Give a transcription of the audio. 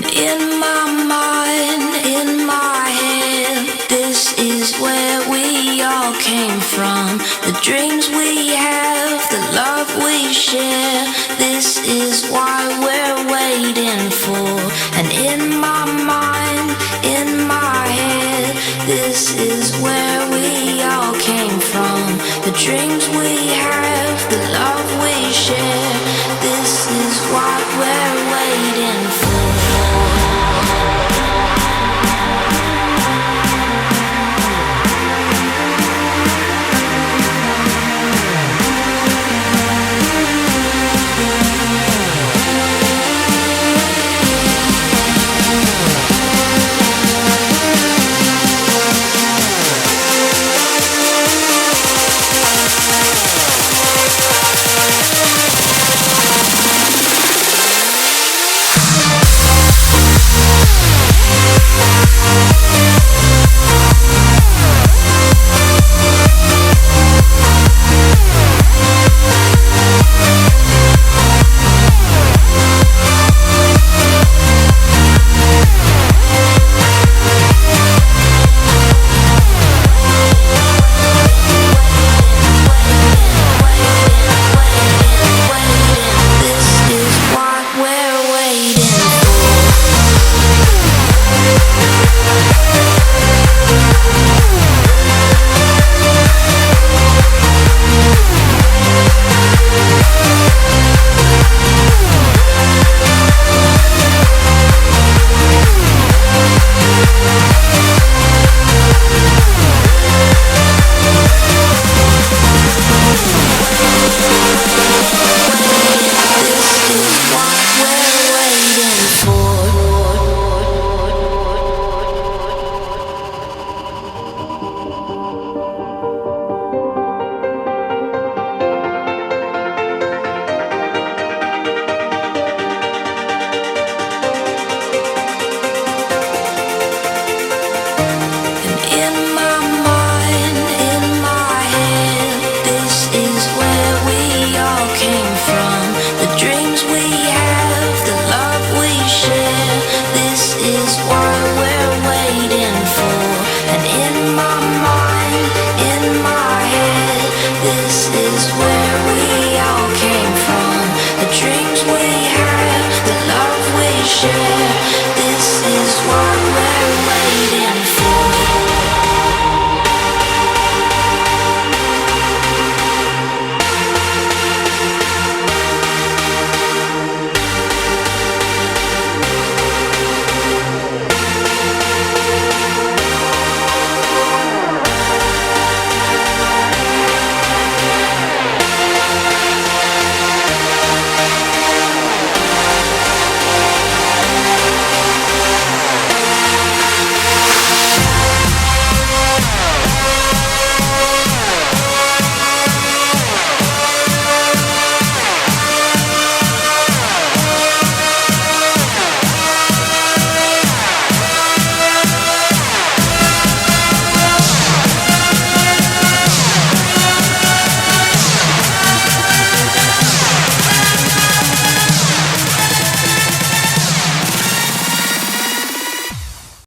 In my mind, in my head, this is where we all came from. The dreams we have, the love we share, this is why we're waiting for. And in my mind, in my head, this is where we all came from. The dreams